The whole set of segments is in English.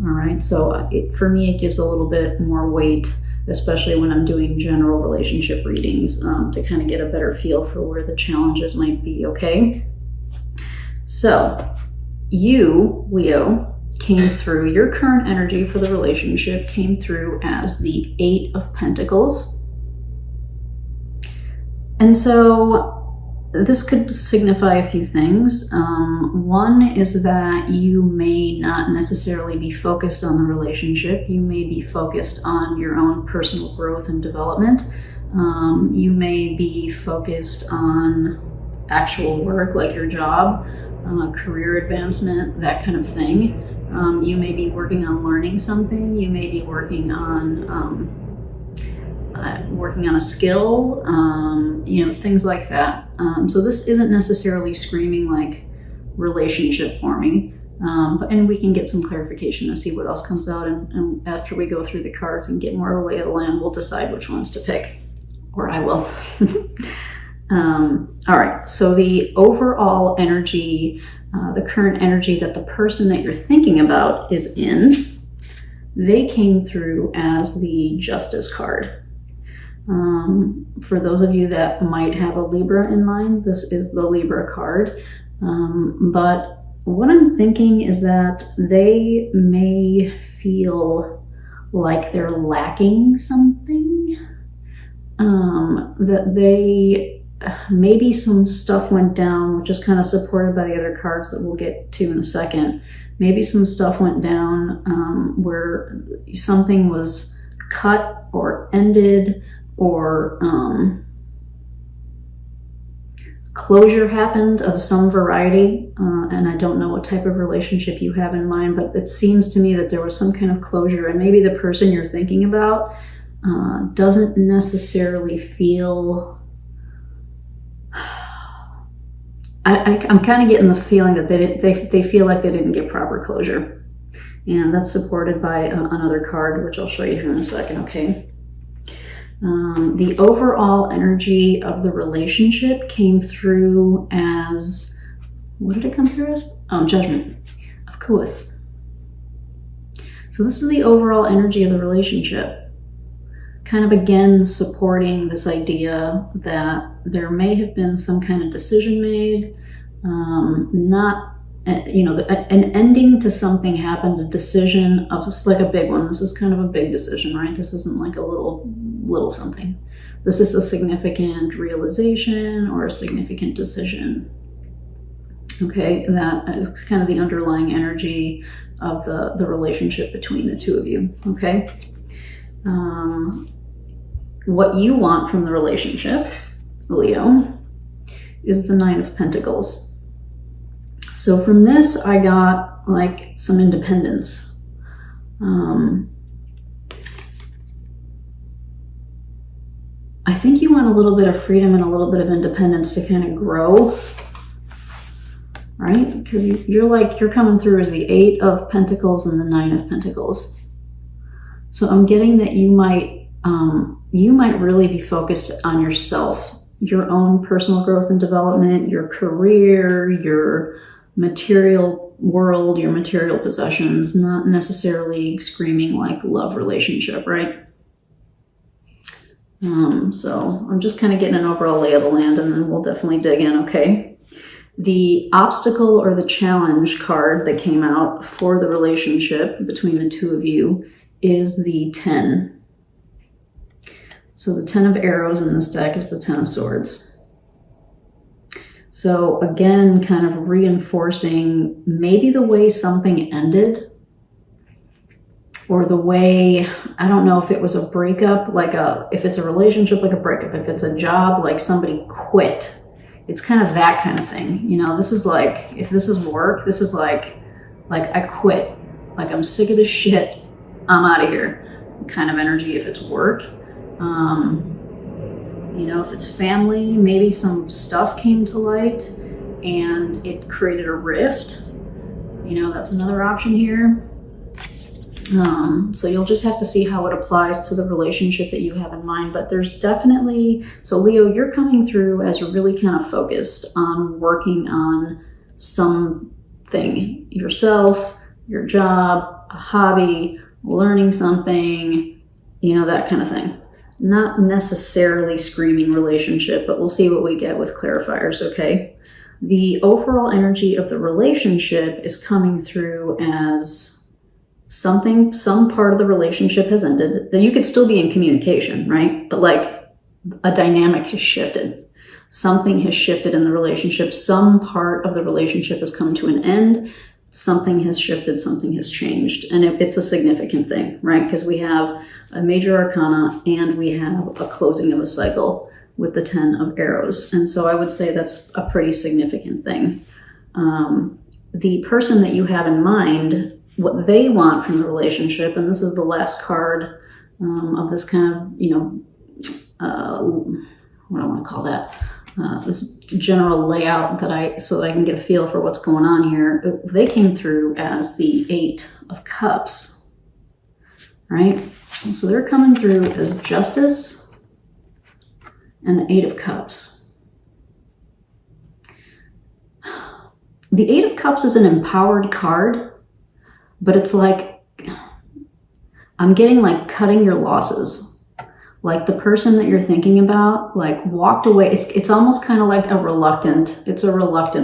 All right, so for me, it gives a little bit more weight, especially when I'm doing general relationship readings, to kind of get a better feel for where the challenges might be, okay? So you, Leo, came through, your current energy for the relationship came through as the 8 of Pentacles. And so this could signify a few things. One is that you may not necessarily be focused on the relationship. You may be focused on your own personal growth and development. You may be focused on actual work, like your job, career advancement, that kind of thing. You may be working on learning something. You may be working on a skill, things like that. So this isn't necessarily screaming like relationship forming, and we can get some clarification to see what else comes out. And after we go through the cards and get more of a lay of the land, we'll decide which ones to pick, or I will. All right, so the overall energy, the current energy that the person that you're thinking about is in, they came through as the Justice card. For those of you that might have a Libra in mind, this is the Libra card. But what I'm thinking is that they may feel like they're lacking something, that they, maybe some stuff went down, which is kind of supported by the other cards that we'll get to in a second. Maybe some stuff went down where something was cut or ended, or closure happened of some variety, and I don't know what type of relationship you have in mind, but it seems to me that there was some kind of closure, and maybe the person you're thinking about doesn't necessarily feel... I'm kind of getting the feeling that they feel like they didn't get proper closure, and that's supported by another card, which I'll show you here in a second, okay? The overall energy of the relationship came through as, what did it come through as? Oh, Judgment, of course. So this is the overall energy of the relationship. Kind of again supporting this idea that there may have been some kind of decision made, an ending to something happened, a decision of just like a big one. This is kind of a big decision, right? This isn't like a little something. This is a significant realization or a significant decision. Okay, that is kind of the underlying energy of the relationship between the two of you, okay? What you want from the relationship, Leo, is the 9 of Pentacles. So from this, I got like some independence. I think you want a little bit of freedom and a little bit of independence to kind of grow, right? Because you're coming through as the 8 of Pentacles and the 9 of Pentacles. So I'm getting that you might really be focused on yourself, your own personal growth and development, your career, your material world, your material possessions, not necessarily screaming like love relationship, right? So I'm just kind of getting an overall lay of the land, and then we'll definitely dig in, okay? The obstacle or the challenge card that came out for the relationship between the two of you is the 10. So the 10 of arrows in this deck is the 10 of swords. So again, kind of reinforcing maybe the way something ended, or the way, I don't know if it was a breakup, if it's a relationship, like a breakup, if it's a job, like somebody quit. It's kind of that kind of thing. You know, this is like, if this is work, this is like I quit. Like I'm sick of this shit, I'm out of here kind of energy if it's work. If it's family, maybe some stuff came to light and it created a rift. That's another option here. So you'll just have to see how it applies to the relationship that you have in mind. But there's definitely, so Leo, you're coming through as really kind of focused on working on something, yourself, your job, a hobby, learning something, you know, that kind of thing. Not necessarily screaming relationship, but we'll see what we get with clarifiers, okay? The overall energy of the relationship is coming through as something, some part of the relationship has ended. You could still be in communication, right? But like a dynamic has shifted. Something has shifted in the relationship. Some part of the relationship has come to an end. Something has shifted, something has changed. And it's a significant thing, right? Because we have a major arcana and we have a closing of a cycle with the 10 of arrows. And so I would say that's a pretty significant thing. The person that you have in mind, what they want from the relationship, and this is the last card of this kind of, you know, what do I want to call that? This general layout so that I can get a feel for what's going on here. They came through as the 8 of Cups, right? So they're coming through as Justice and the 8 of Cups. The 8 of Cups is an empowered card, but it's like, I'm getting like cutting your losses. Like the person that you're thinking about, like walked away. It's almost kind of like a reluctant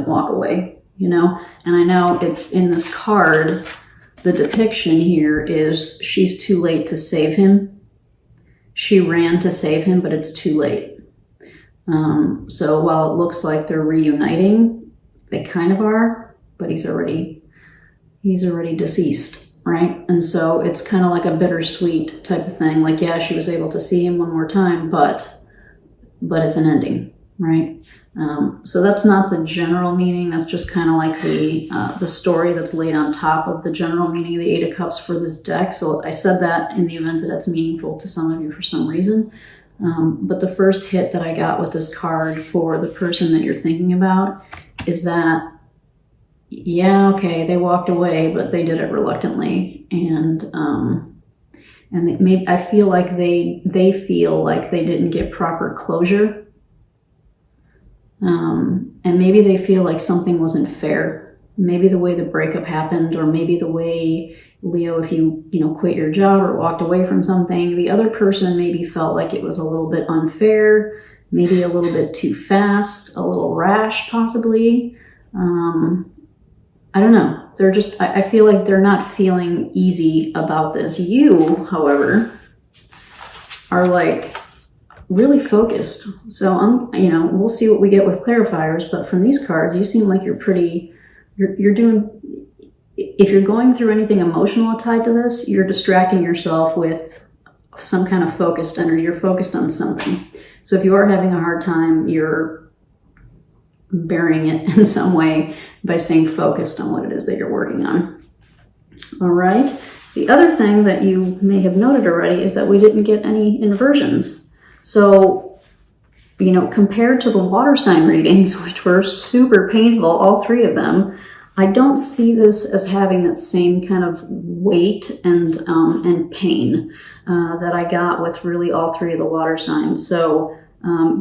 walk away, you know? And I know it's in this card, the depiction here is she's too late to save him. She ran to save him, but it's too late. So while it looks like they're reuniting, they kind of are, but he's already deceased. Right? And so it's kind of like a bittersweet type of thing. Like, yeah, she was able to see him one more time, but it's an ending, right? So that's not the general meaning. That's just kind of like the story that's laid on top of the general meaning of the 8 of Cups for this deck. So I said that in the event that that's meaningful to some of you for some reason. But the first hit that I got with this card for the person that you're thinking about is that, yeah, okay, they walked away, but they did it reluctantly, and I feel like they feel like they didn't get proper closure, and maybe they feel like something wasn't fair. Maybe the way the breakup happened, or maybe the way, Leo, if you quit your job or walked away from something, the other person maybe felt like it was a little bit unfair, maybe a little bit too fast, a little rash, possibly. I don't know. They're just, I feel like they're not feeling easy about this. You, however, are like really focused. So we'll see what we get with clarifiers, but from these cards, you seem like you're doing, if you're going through anything emotional tied to this, you're distracting yourself with some kind of focused energy. You're focused on something. So if you are having a hard time, you're burying it in some way by staying focused on what it is that you're working on. All right. The other thing that you may have noted already is that we didn't get any inversions. So, compared to the water sign readings, which were super painful, all 3 of them, I don't see this as having that same kind of weight and pain that I got with really all 3 of the water signs. So,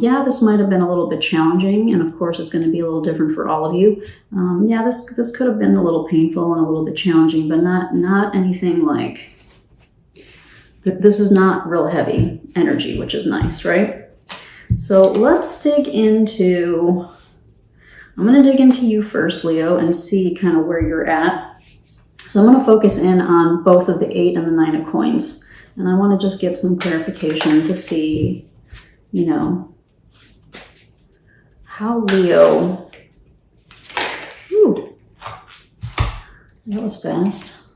yeah, this might have been a little bit challenging, and of course it's going to be a little different for all of you. Yeah, this could have been a little painful and a little bit challenging, but not anything like, this is not real heavy energy, which is nice, right? So let's dig into, I'm going to dig into you first, Leo, and see kind of where you're at. So I'm going to focus in on both of the 8 and the 9 of coins, and I want to just get some clarification to see how Leo, that was fast.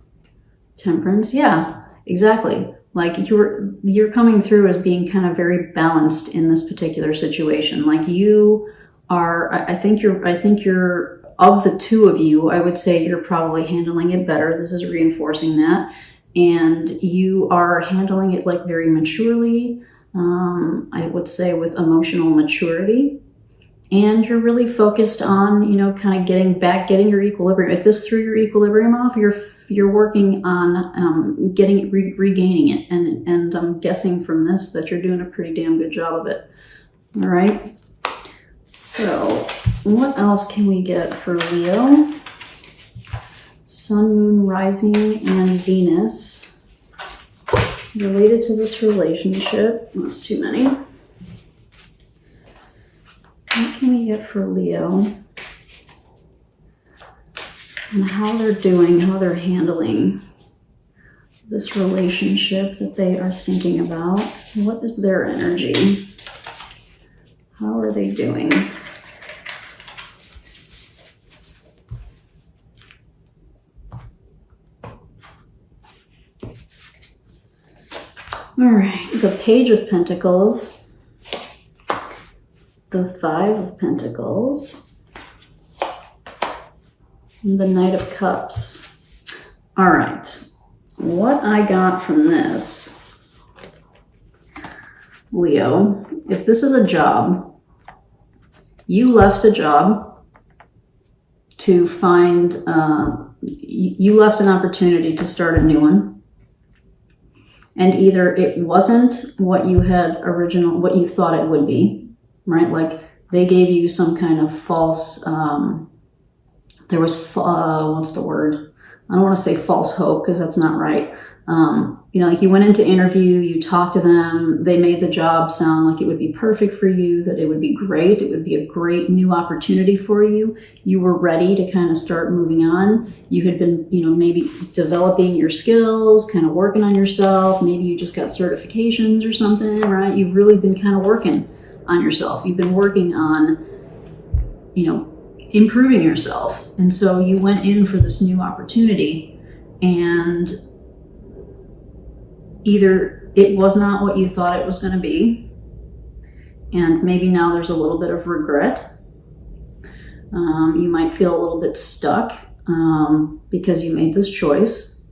Temperance, yeah, exactly. Like you're coming through as being kind of very balanced in this particular situation. Like you are, I think you're of the 2 of you, I would say you're probably handling it better. This is reinforcing that. And you are handling it like very maturely. I would say with emotional maturity, and you're really focused on, kind of getting your equilibrium. If this threw your equilibrium off, you're working on regaining it, and I'm guessing from this that you're doing a pretty damn good job of it. All right. So what else can we get for Leo? Sun, Moon, Rising, and Venus related to this relationship. That's too many. What can we get for Leo? And how they're doing, how they're handling this relationship that they are thinking about. What is their energy? How are they doing? All right, the Page of Pentacles, the Five of Pentacles, and the Knight of Cups. All right, what I got from this, Leo, if this is a job, you left a job to find, you left an opportunity to start a new one. And either it wasn't what you had what you thought it would be, right? Like they gave you some kind of false, there was, what's the word? I don't want to say false hope because that's not right. You know, like you went into interview, you talked to them, they made the job sound like it would be perfect for you, that it would be great, it would be a great new opportunity for you. You were ready to kind of start moving on. You had been, you know, maybe developing your skills, kind of working on yourself. Maybe you just got certifications or something, right? You've really been kind of working on yourself. You've been working on, you know, improving yourself. And so you went in for this new opportunity and either it was not what you thought it was going to be, and maybe now there's a little bit of regret. You might feel a little bit stuck because you made this choice.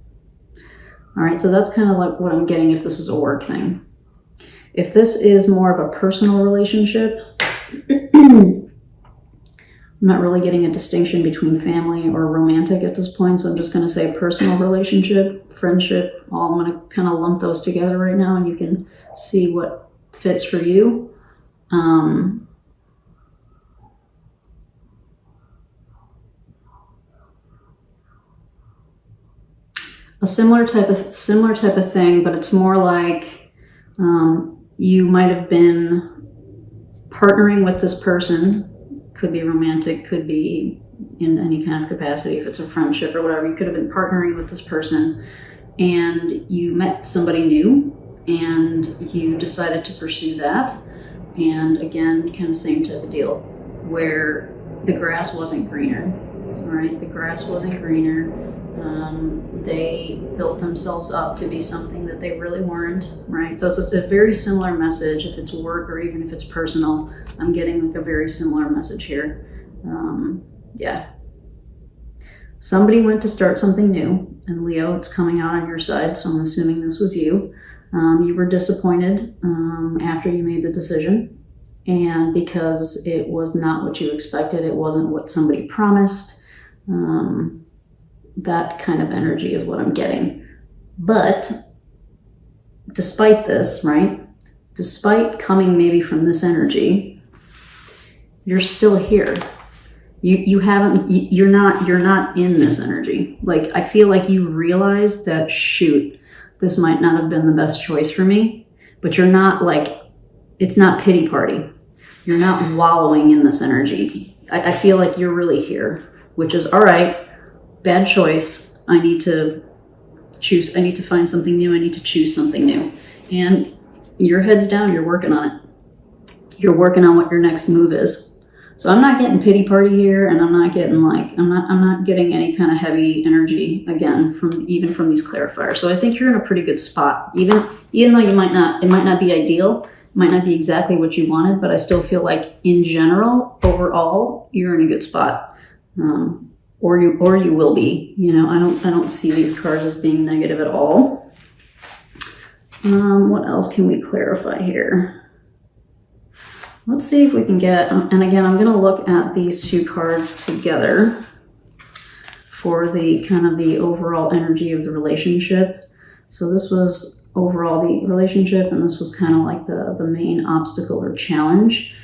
All right, so that's kind of like what I'm getting if this is a work thing. If this is more of a personal relationship, I'm not really getting a distinction between family or romantic at this point, so I'm just going to say personal relationship, friendship, all. I'm going to kind of lump those together right now, and you can see what fits for you. A similar type of thing, but it's more like you might have been partnering with this person. Could be romantic, could be in any kind of capacity. If it's a friendship or whatever, you could have been partnering with this person and you met somebody new and you decided to pursue that. And again, kind of same type of deal where the grass wasn't greener. All right, the grass wasn't greener. They built themselves up to be something that they really weren't, right? So it's a very similar message. If it's work or even if it's personal, I'm getting like a very similar message here. Yeah. Somebody went to start something new, and Leo, it's coming out on your side, so I'm assuming this was you. You were disappointed after you made the decision, and because it was not what you expected, it wasn't what somebody promised. That kind of energy is what I'm getting. But despite this, right? Despite coming maybe from this energy, you're still here. You're not in this energy. Like, I feel like you realize that, shoot, this might not have been the best choice for me, but you're not like, it's not pity party. You're not wallowing in this energy. I feel like you're really here, which is, all right, bad choice. I need to find something new. I need to choose something new. And your head's down, you're working on it. You're working on what your next move is. So I'm not getting pity party here, and I'm not getting like, I'm not getting any kind of heavy energy again from these clarifiers. So I think you're in a pretty good spot. Even though it might not be ideal, it might not be exactly what you wanted, but I still feel like in general, overall, you're in a good spot. Or you will be. You know, I don't see these cards as being negative at all. What else can we clarify here? Let's see if we can get, and again, I'm going to look at these two cards together for the kind of the overall energy of the relationship. So this was overall the relationship, and this was kind of like the main obstacle or challenge.